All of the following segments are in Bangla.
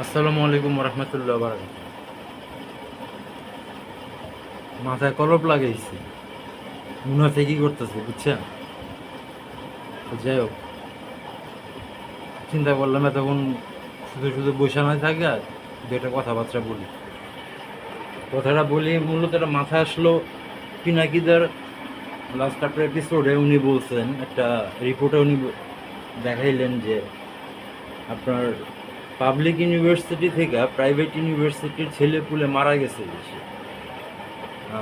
আসসালামু আলাইকুম রহমতুল্লাহ বারাকাত। মাথায় কলপ লাগাইছি, মনে হচ্ছে কি করতেছে বুঝছেন। তো যাই হোক, চিন্তা করলাম এতক্ষণ শুধু শুধু বসে না থাকে আর দু একটা কথাবার্তা বলি। কথাটা বলি মূলত এটা মাথায় আসলো পিনাকিদার লাস্ট আপনার এপিসোডে উনি বলছেন, একটা রিপোর্টে উনি দেখাইলেন যে আপনার পাবলিক ইউনিভার্সিটি থেকে প্রাইভেট ইউনিভার্সিটির ছেলেপুলে মারা গেছে বেশি।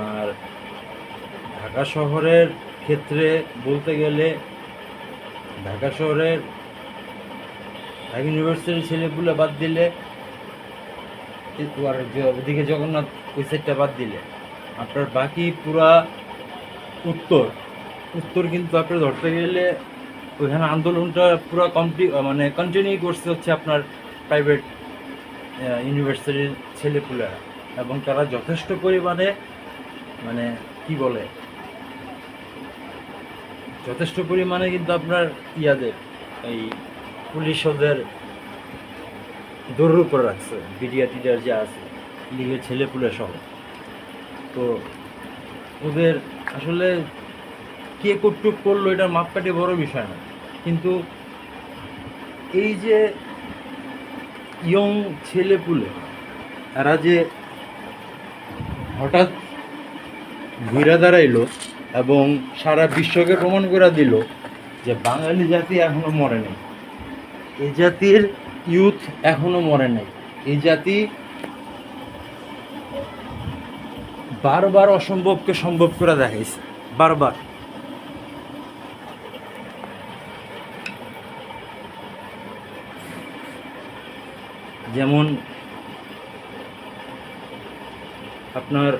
আর ঢাকা শহরের ক্ষেত্রে বলতে গেলে ঢাকা শহরের ঢাকা ইউনিভার্সিটির ছেলেপুলে বাদ দিলে আর ওদিকে জগন্নাথ ওই সাইডটা বাদ দিলে আপনার বাকি পুরা উত্তর উত্তর কিন্তু আপনার ধরতে গেলে ওইখানে আন্দোলনটা পুরো কমপ্লিট মানে কন্টিনিউ করছে হচ্ছে আপনার প্রাইভেট ইউনিভার্সিটির ছেলেপুলেরা, এবং তারা যথেষ্ট পরিমাণে মানে কি বলে যথেষ্ট পরিমাণে কিন্তু আপনার ইয়াদের এই পুলিশ ওদের দৌড়ের উপরে রাখছে, বিডিআর টিডিআর যে আছে লিগের ছেলেপুলে সহ। তো ওদের আসলে কে কটুক করলো এটার মাপকাঠি বড় বিষয় না, কিন্তু এই যে ইয়ং ছেলেপুলে এরা যে হঠাৎ ঘুরে দাঁড়াইলো এবং সারা বিশ্বকে প্রমাণ করে দিল যে বাঙালি জাতি এখনো মরে নাই, এই জাতির ইউথ এখনো মরে নাই, এই জাতি বারবার অসম্ভবকে সম্ভব করে দেখাইছে বারবার। যেমন আপনার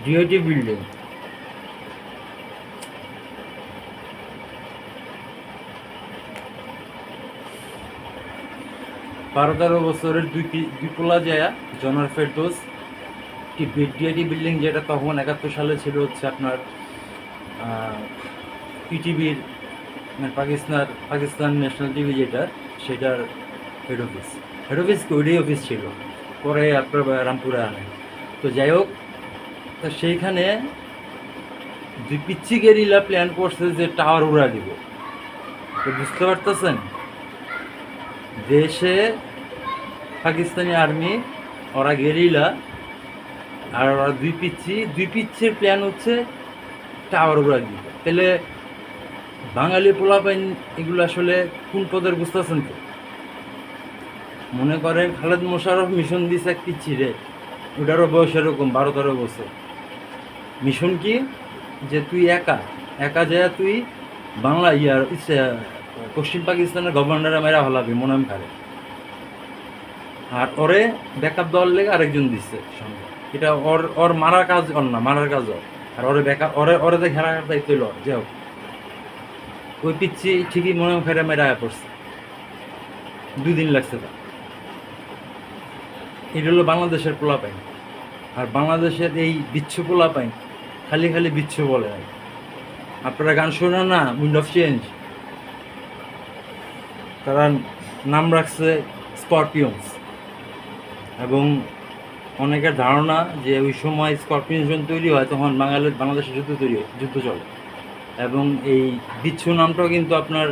ডিওটি বিল্ডিং, 12-13 বছরের দুই পোলা যায় জনার ফেরদৌস ডিআইটি বিল্ডিং, যেটা তখন 71 সালে ছিল হচ্ছে আপনার পিটিভির মানে পাকিস্তান ন্যাশনাল টিভি যেটা, সেটার হেড অফিস ওইটাই অফিস ছিল, পরে আপনার রামপুরে আনে। তো যাই হোক, তো সেইখানে দুই পিচ্ছি গেরিলা প্ল্যান করছে যে টাওয়ার উড়া দিব। তো বুঝতে পারতেছেন, দেশে পাকিস্তানি আর্মি ওরা গেরিলা আর ওরা দুই পিচ্ছির প্ল্যান হচ্ছে টাওয়ার উড়া দিব। তাহলে বাঙালি পোলাপাইন এগুলো আসলে কোন পদের বুঝতেছেন? তো মনে করেন খালেদ মোশাররফ মিশন দিছে এক পিচ্ছিরে, ওটারও বয়স এরকম 12-13 বছর। মিশন কি? যে তুই একা একা যায় তুই বাংলা পশ্চিম পাকিস্তানের গভর্নরে মেরা হলাবি মোনাম খারে, আর ওরে ব্যাকআপ দেওয়ার লেগে আরেকজন দিচ্ছে সঙ্গে। এটা ওর মারার কাজ না, মারার কাজ ওর, আর ওরে ব্যাকআপ ওরে তো ঘেরা দায়িত্ব হইল। যাই হোক, ওই পিচ্ছি ঠিকই মোনাম খারে মেরা পড়ছে, 2 দিন লাগছে তার। এটা হলো বাংলাদেশের পোলাপাইন। আর বাংলাদেশের এই বিচ্ছু পোলাপাইন খালি খালি বিচ্ছু বলে নাই। আপনারা গান শোনেন না, উইন্ড অফ চেঞ্জ, তারা নাম রাখছে স্করপিয়ন্স, এবং অনেকের ধারণা যে ওই সময় স্করপিয়ন্স যখন তৈরি হয় তখন বাংলাদেশের যুদ্ধ চলে, এবং এই বিচ্ছু নামটাও কিন্তু আপনার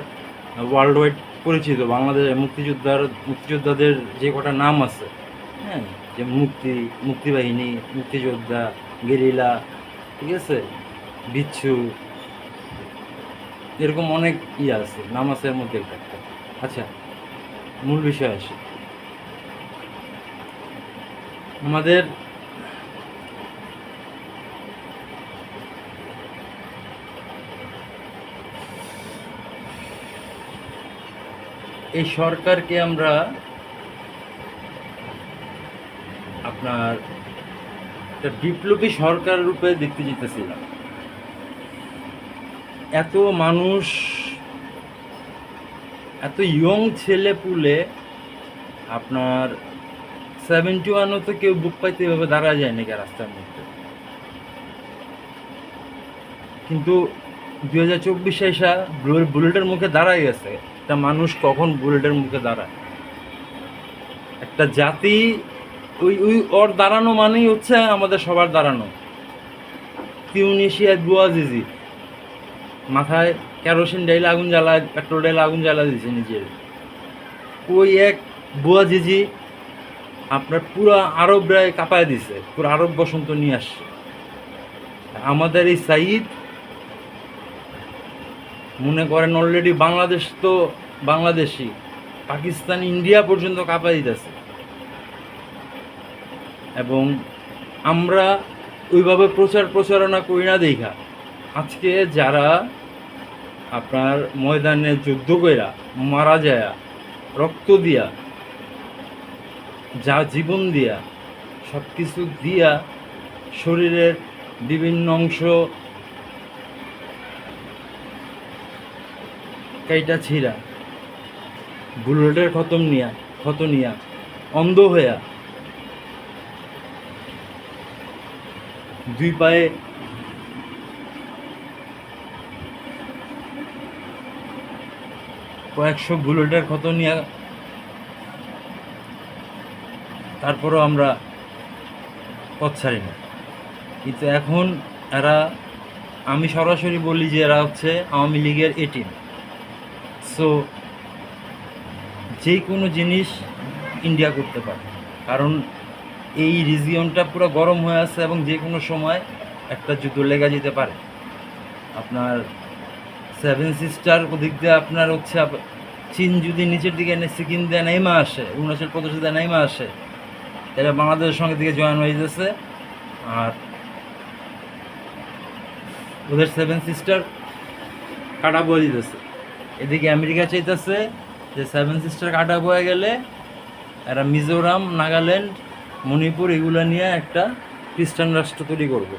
ওয়ার্ল্ড ওয়াইড পরিচিত। বাংলাদেশের মুক্তিযোদ্ধাদের যে কটা নাম আছে, হ্যাঁ, যে মুক্তিবাহিনী, মুক্তিযোদ্ধা, গেরিলা, ঠিক আছে, বিচ্ছু, এরকম অনেক আছে, নাম আছে এর মধ্যে একটা। আচ্ছা, মূল বিষয় আসে। আমাদের এই সরকারকে আমরা আপনার একটা বিপ্লবী সরকার রূপে দেখতে যেতেছিলাম। এত মানুষ, এত ইয়ং ছেলে পুলে, আপনার 71 তো কেউ বুক পাইতে এভাবে দাঁড়া যায় নাকি রাস্তার মধ্যে, কিন্তু 2024 এসা বুলেটের মুখে দাঁড়ায় গেছে। একটা মানুষ কখন বুলেটের মুখে দাঁড়ায়? একটা জাতি ওই ওই ওর দাঁড়ানো মানেই হচ্ছে আমাদের সবার দাঁড়ানো। তিউনিশিয়ায় বুয়াজিজি মাথায় কেরোসিন ডাইলে আগুন জ্বালায়, পেট্রোল ডাইলে আগুন জ্বালা দিয়েছে নিজের। ওই এক বুয়াজিজি আপনার পুরো আরবরায় কাঁপায় দিছে, পুরো আরব বসন্ত নিয়ে আসছে। আমাদের এই সাইদ মনে করেন অলরেডি বাংলাদেশ তো বাংলাদেশি, পাকিস্তান ইন্ডিয়া পর্যন্ত কাঁপায় দিতেছে। এবং আমরা ওইভাবে প্রচারণা করি না দেখা আজকে যারা আপনার ময়দানে যুদ্ধ কইরা মারা যায়, রক্ত দিয়া, যা জীবন দিয়া, সব কিছু দিয়া, শরীরের বিভিন্ন অংশ কাইটা ছিঁড়া, বুলেটের ক্ষত নিয়া, অন্ধ হইয়া, দুই পায়ে কয়েকশো বুলেটের ক্ষত নিয়ে, তারপরও আমরা পথ ছাড়ি না। কিন্তু এখন এরা, আমি সরাসরি বলি যে এরা হচ্ছে আওয়ামী লীগের এটিম। সো যে কোনো জিনিস ইন্ডিয়া করতে পারে, কারণ এই রিজিয়নটা পুরো গরম হয়ে আছে এবং যে কোনো সময় একটা যুদ্ধ লেগে যেতে পারে। আপনার 7 সিস্টার ওদিক দিয়ে আপনার হচ্ছে চীন যদি নিচের দিকে সিকিম দিয়ে নেমে আসে, অরুণাচল প্রদেশ দিয়ে নেমে আসে, তাহলে বাংলাদেশের সঙ্গে দিকে জয়েন হয়ে যাচ্ছে। আর ওদের 7 সিস্টার কাটা বয়ে দিতেছে। এদিকে আমেরিকা চাইতেছে যে 7 সিস্টার কাটা বয়ে গেলে এরা মিজোরাম, নাগাল্যান্ড, মণিপুর এগুলো নিয়ে একটা খ্রিস্টান রাষ্ট্র তৈরি করবে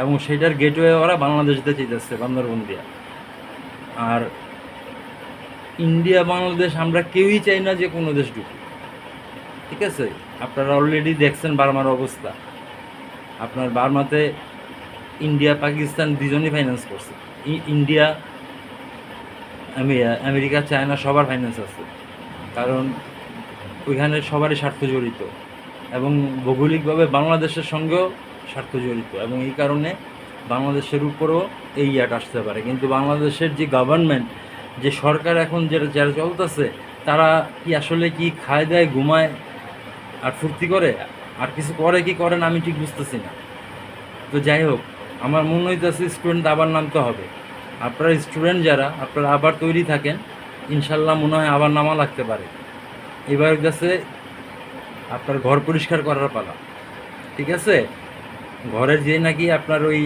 এবং সেটার গেটওয়ে ওরা বাংলাদেশ দিয়ে চাইতেছে, বান্দরবন দিয়া। আর ইন্ডিয়া বাংলাদেশ আমরা কেউই চাই না যে কোনো দেশ ঢুকুক, ঠিক আছে? আপনারা অলরেডি দেখছেন বার্মার অবস্থা। আপনার বার্মাতে ইন্ডিয়া পাকিস্তান দুজনই ফাইন্যান্স করছে। ইন্ডিয়া, আমেরিকা, চায়না সবার ফাইন্যান্স আছে, কারণ ওইখানে সবারই স্বার্থ জড়িত এবং ভৌগোলিকভাবে বাংলাদেশের সঙ্গেও স্বার্থ জড়িত, এবং এই কারণে বাংলাদেশের উপরও এই ইয়াটা আসতে পারে। কিন্তু বাংলাদেশের যে গভর্নমেন্ট, যে সরকার এখন যারা চলতেছে, তারা কি আসলে কি খায় দেয়, ঘুমায় আর ফুর্তি করে, আর কিছু করে কি করেন আমি ঠিক বুঝতেছি না। তো যাই হোক, আমার মনে হইতেছে স্টুডেন্ট আবার নামতে হবে। আপনারা স্টুডেন্ট যারা, আপনারা আবার তৈরি থাকেন, ইনশাল্লাহ মনে হয় আবার নামা লাগতে পারে। এবার কাছে আপনার ঘর পরিষ্কার করার পালা, ঠিক আছে? ঘরের যে নাকি আপনার ওই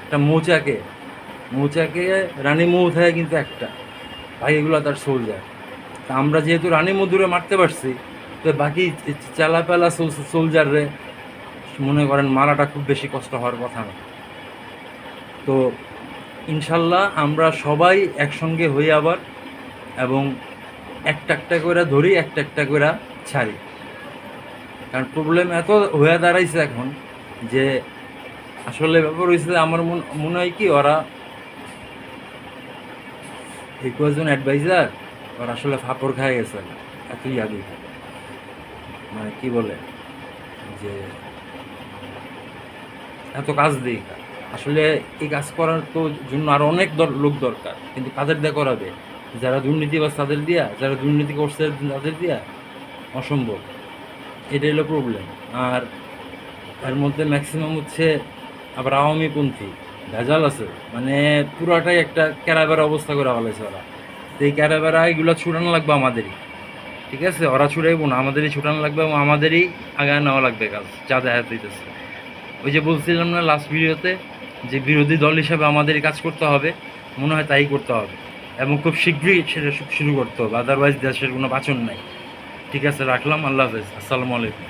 একটা মৌচাকে রানী মৌ থাকে কিন্তু একটা, বাকিগুলো তার সোলজার। তা আমরা যেহেতু রানী মধুরে মারতে পারছি, তো বাকি চালাপালা সোলজাররে মনে করেন মারাটা খুব বেশি কষ্ট হওয়ার কথা না। তো ইনশাল্লাহ আমরা সবাই একসঙ্গে হই আবার, এবং একটা করে ধরি, একটা করে ছাড়ি। কারণ প্রবলেম এত হয়ে দাঁড়াইছে এখন যে আসলে ব্যাপার হয়েছে, আমার মনে হয় কি ওরা এই কয়েকজন অ্যাডভাইজার ওরা আসলে ফাপড় খায় গেছে এতই আগে। মানে কি বলে যে এত কাজ দিই, আসলে এই কাজ করার তো জন্য আরও অনেক লোক দরকার, কিন্তু কাদের দিয়ে করাবে? যারা দুর্নীতিবাজ তাদের দিয়া, যারা দুর্নীতি করছে তাদের দিয়া অসম্ভব। এটাই হলো প্রবলেম। আর এর মধ্যে ম্যাক্সিমাম হচ্ছে আবার আওয়ামীপন্থী ভেজাল আছে, মানে পুরাটাই একটা ক্যারাবেরা অবস্থা করে ফেলেছে ওরা। তো এই ক্যারাবেরা এগুলো ছুটানো লাগবে আমাদেরই, ঠিক আছে? ওরা ছুটাইব না, আমাদেরই ছুটানো লাগবে এবং আমাদেরই আগায় নেওয়া লাগবে কাজ, যা দেখা দিতেছে। ওই যে বলছিলাম না লাস্ট ভিডিওতে, যে বিরোধী দল হিসাবে আমাদেরই কাজ করতে হবে, মনে হয় তাই করতে হবে এবং খুব শীঘ্রই সেটা শুরু করতে হবে, আদারওয়াইজ দেশের কোনো বাঁচন নাই। ঠিক আছে, রাখলাম। আল্লাহ হাফেজ, আসসালামু আলাইকুম।